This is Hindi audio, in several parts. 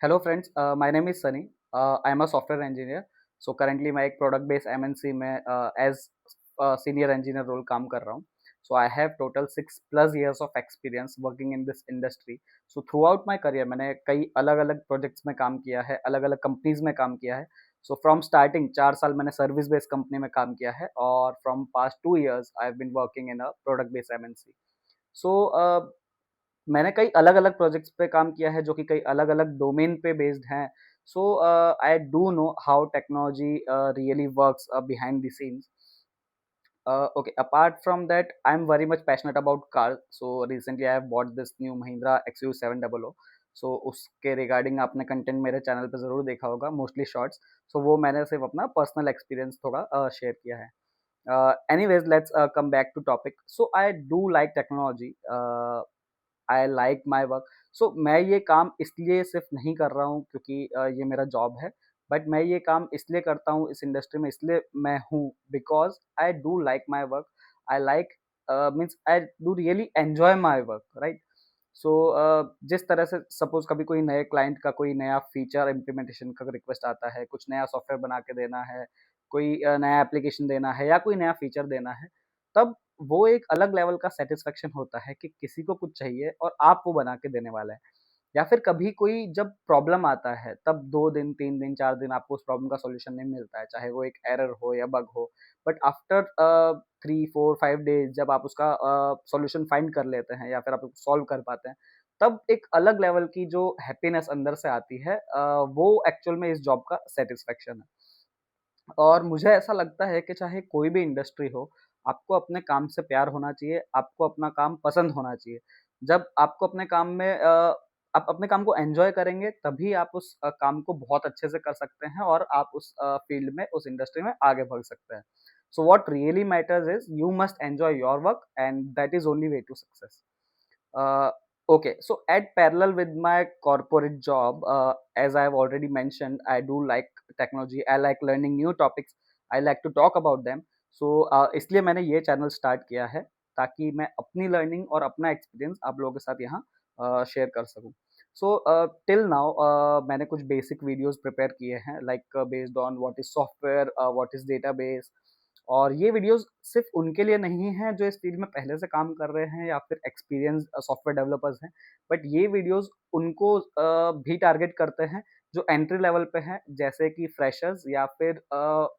Hello friends, my name is Sunny. I am a software engineer. So currently मैं एक प्रोडक्ट बेस्ड एमएनसी में एज सीनियर इंजीनियर रोल काम कर रहा हूँ। So I have total 6+ years of experience working in this industry. So throughout my career मैंने कई अलग अलग प्रोजेक्ट्स में काम किया है, अलग अलग कंपनीज में काम किया है। सो फ्रॉम स्टार्टिंग 4 साल मैंने सर्विस बेस्ड कंपनी में काम किया है और from past 2 years I have been working in a product based MNC. So मैंने कई अलग-अलग प्रोजेक्ट्स पे काम किया है जो कि कई अलग-अलग डोमेन पे बेस्ड हैं। So I do know how technology really works behind the scenes. Okay, apart from that, I'm very much passionate about cars. So recently I have bought this new Mahindra XUV700। सो उसके रिगार्डिंग आपने कंटेंट मेरे चैनल पे ज़रूर देखा होगा, मोस्टली शॉर्ट्स। सो वो मैंने सिर्फ अपना पर्सनल एक्सपीरियंस थोड़ा शेयर किया है। Anyways, let's come back to topic. So I do like technology. I like my work. So मैं ये काम इसलिए सिर्फ नहीं कर रहा हूँ क्योंकि ये मेरा जॉब है, बट मैं ये काम इसलिए करता हूँ इस इंडस्ट्री में, इसलिए मैं हूँ because I do like my work. I like means I do really enjoy my work, right. So जिस तरह से सपोज कभी कोई नए क्लाइंट का कोई नया फीचर इम्प्लीमेंटेशन का रिक्वेस्ट आता है, कुछ नया सॉफ्टवेयर बना के देना है, कोई नया एप्लीकेशन देना है या कोई नया फीचर देना है, तब वो एक अलग लेवल का सेटिस्फेक्शन होता है कि किसी को कुछ चाहिए और आप वो बना के देने वाले हैं। या फिर कभी कोई जब प्रॉब्लम आता है तब 2 दिन 3 दिन 4 दिन आपको उस प्रॉब्लम का सॉल्यूशन नहीं मिलता है, चाहे वो एक एरर हो या बग हो। बट आफ्टर 3 4 5 डेज जब आप उसका सॉल्यूशन फाइंड कर लेते हैं या फिर आप सॉल्व कर पाते हैं, तब एक अलग लेवल की जो हैप्पीनेस अंदर से आती है, वो एक्चुअल में इस जॉब का सेटिस्फेक्शन है। और मुझे ऐसा लगता है कि चाहे कोई भी इंडस्ट्री हो, आपको अपने काम से प्यार होना चाहिए, आपको अपना काम पसंद होना चाहिए। जब आपको अपने काम में आप अपने काम को एन्जॉय करेंगे, तभी आप उस काम को बहुत अच्छे से कर सकते हैं और आप उस फ़ील्ड में, उस इंडस्ट्री में आगे बढ़ सकते हैं। So what really matters is you must enjoy your work and that is only way to success. Uh, okay, so at parallel with my corporate job, as I have already mentioned, I do like technology. I like learning new topics. I like to talk about them. So इसलिए मैंने ये चैनल स्टार्ट किया है ताकि मैं अपनी लर्निंग और अपना एक्सपीरियंस आप लोगों के साथ यहाँ शेयर कर सकूँ। सो टिल नाउ मैंने कुछ बेसिक वीडियोस प्रिपेयर किए हैं, like based on what is software, what is database. और ये वीडियोस सिर्फ उनके लिए नहीं हैं जो इस फील्ड में पहले से काम कर रहे हैं या फिर एक्सपीरियंस सॉफ्टवेयर डेवलपर्स हैं, बट ये वीडियोस उनको भी टारगेट करते हैं जो एंट्री लेवल पे हैं, जैसे कि फ्रेशर्स या फिर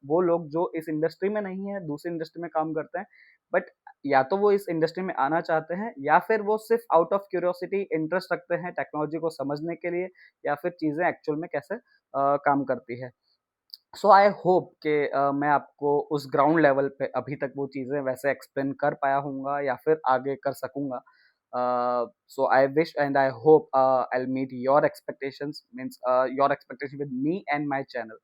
वो लोग जो इस इंडस्ट्री में नहीं है, दूसरी इंडस्ट्री में काम करते हैं, बट या तो वो इस इंडस्ट्री में आना चाहते हैं या फिर वो सिर्फ आउट ऑफ क्यूरियोसिटी इंटरेस्ट रखते हैं टेक्नोलॉजी को समझने के लिए या फिर चीज़ें एक्चुअल में कैसे काम करती है। सो आई होप कि मैं आपको उस ग्राउंड लेवल पे अभी तक वो चीज़ें वैसे एक्सप्लेन कर पाया हूँगा या फिर आगे कर सकूँगा। So I wish and I hope I will meet your expectations, means your expectation with me and my channel.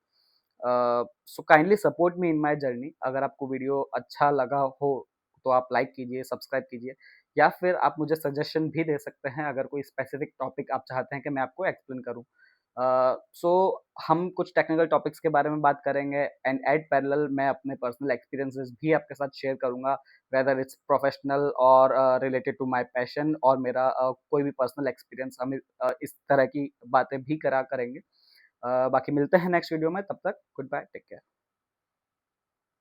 So kindly support me in my journey. अगर आपको वीडियो अच्छा लगा हो तो आप लाइक कीजिए, सब्सक्राइब कीजिए, या फिर आप मुझे सजेशन भी दे सकते हैं अगर कोई स्पेसिफिक टॉपिक आप चाहते हैं कि मैं आपको एक्सप्लेन करूँ। सो हम कुछ टेक्निकल टॉपिक्स के बारे में बात करेंगे एंड एट पैरेलल मैं अपने पर्सनल एक्सपीरियंसेस भी आपके साथ शेयर करूँगा, वेदर इट्स प्रोफेशनल और रिलेटेड टू माय पैशन और मेरा कोई भी पर्सनल एक्सपीरियंस, हम इस तरह की बातें भी करा करेंगे। बाकी मिलते हैं नेक्स्ट वीडियो में, तब तक गुड बाय, टेक केयर।